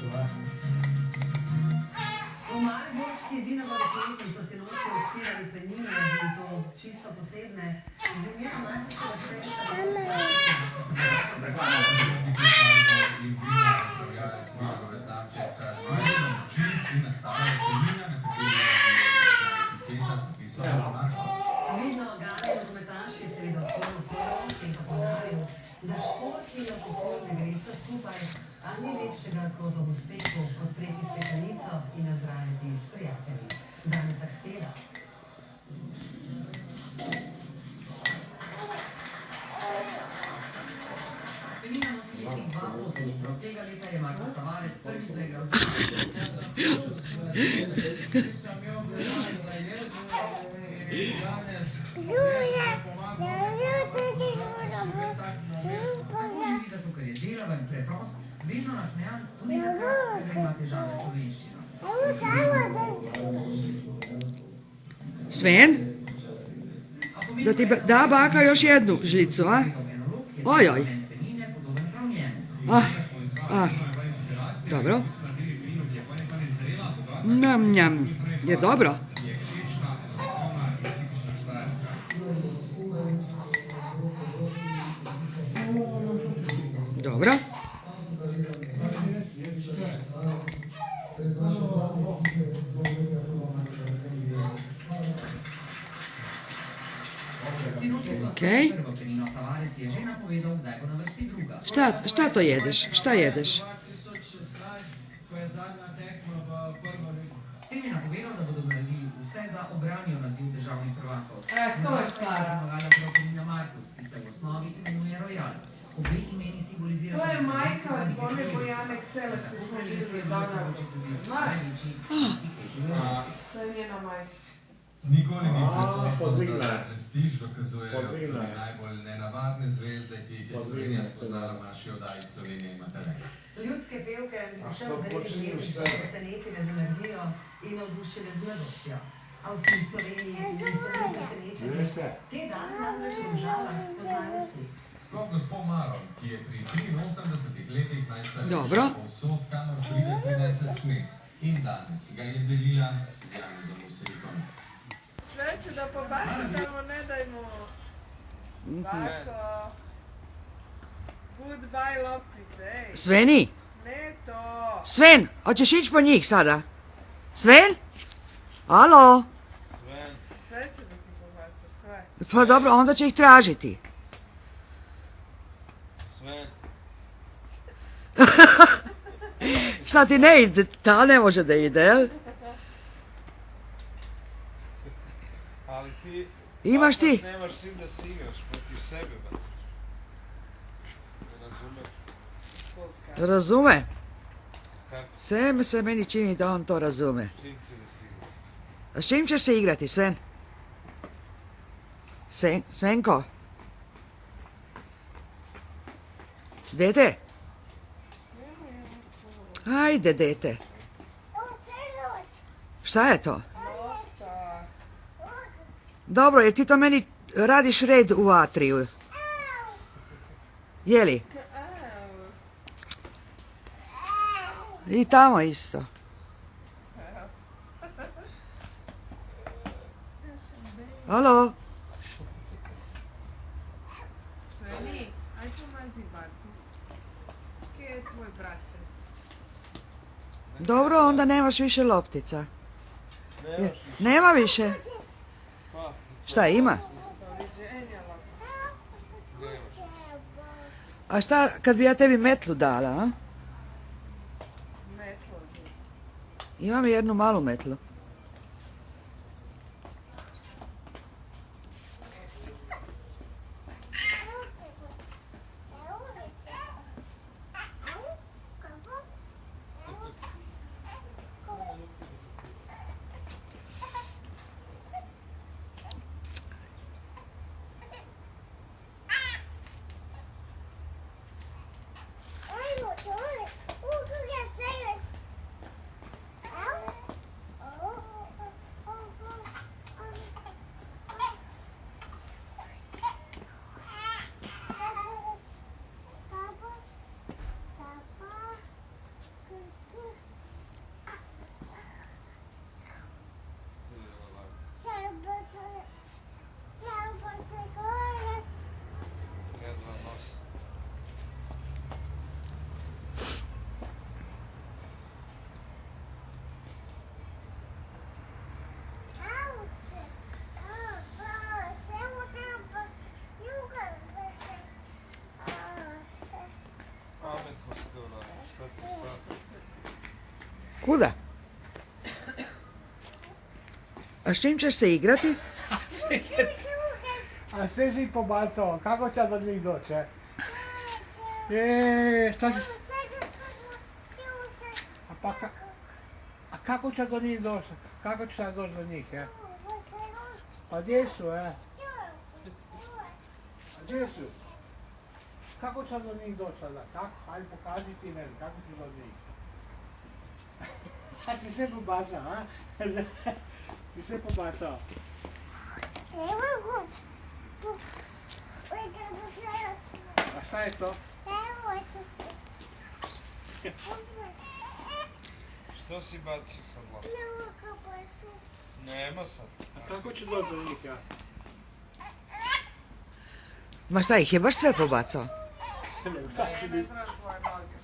V mariborski vinovarni so se noči odpirali penine in to čisto posebne. Z imenom najboljšega sveta. Vidno gane nogometaši seveda odprlo prvo in ponavljajo, da šport in alkohol ne gresta skupaj, a ni lepšega kot ob uspehu odpreti steklenico in nazdraviti s prijatelji. Danica Ksela. Penina nosi letnik 2.8, prav tega leta je Marko Tavares prvi zaigral z zato, ker je delaven, preprost, vedno nasmejan, tudi takrat, ker ima težave s slovenščino. Sven? Da ti da baka još jednu žlicu, a? Ojoj. Dobro. Njam, njam. Je dobro? Dobro. Okej. Šta to jedeš? Šta jedeš? S tem je napovedal, da bodo naredili vse, da obranijo naziv državnih prvakov. To je stara. Penina Markus, ki se v osnovi imenuje Royal. Obe imeni simbolizirata... To je majka od Bone Bojane Kseler, ste smo videli dobro. Znaš? To je njena majka. Nikoli ni preprosto, da prestiž dokazujejo tudi najbolj nenavadne zvezde, ki jih je Slovenija spoznala v naši oddaji Slovenija ima talent. Ljudske pevke vse v zredi življenja so presenetile z energijo in navdušile z mladostjo. A vsi v Sloveniji niso bili presenečeni. Te dane namreč v Domžalah poznajo vsi. Sploh gospod Maron, ki je pri 83 letih Dobro. najstarejša povsod, kamor pride, prinese smeh. In danes ga je delila z Janezom Vselikom. Sveče, da pa bako tamo ne dajmo. Bako. Goodbye loptice, ej. Sveni? Ne to. Sven, hoćeš ići po njih sada? Sven? Alo? Sveče da ti pobaca, sve. Pa dobro, onda će ih tražiti. Šta ti ne ide? Ta ne može da ide, jel? Ali ti... Imaš ti? Nemaš čim da si igraš, protiv sebe bacaš. Ne razumeš? Razume? Kako? Sve se meni čini da on to razume. Čim ti da si igraš? A s čim ćeš se igrati, Sven? Svenko? Dete? Ajde, dete. Šta je to? Dobro, jer ti to meni radiš red u atriju. Jeli? I tamo isto. Alo? Sveni, aj pomazi batu. Kje je tvoj bratec? Dobro, onda nemaš više loptica. Nemaš više. Nema više. Pa, Šta ima? Doviđenja loptice. nemaš. A šta kad bi ja tebi metlu dala, a? Metlo. Imam jednu malu metlu. Kuda? A s čim ćeš se igrati? A sve si pobacao, kako će do njih doći, šta će... A kako će do njih doći? Kako će doći do njih, Pa gdje su, A gdje su? Kako će do njih doći sada? Kako? Hajde pokaži ti meni, kako će do njih? A ti sve pobacao, Ti sve pobacao. A šta je to? Što si bacio sad loptu? Nema sad. A kako će doći do njih, Ma šta ih je baš sve pobacao? Ne znam tvoje noge.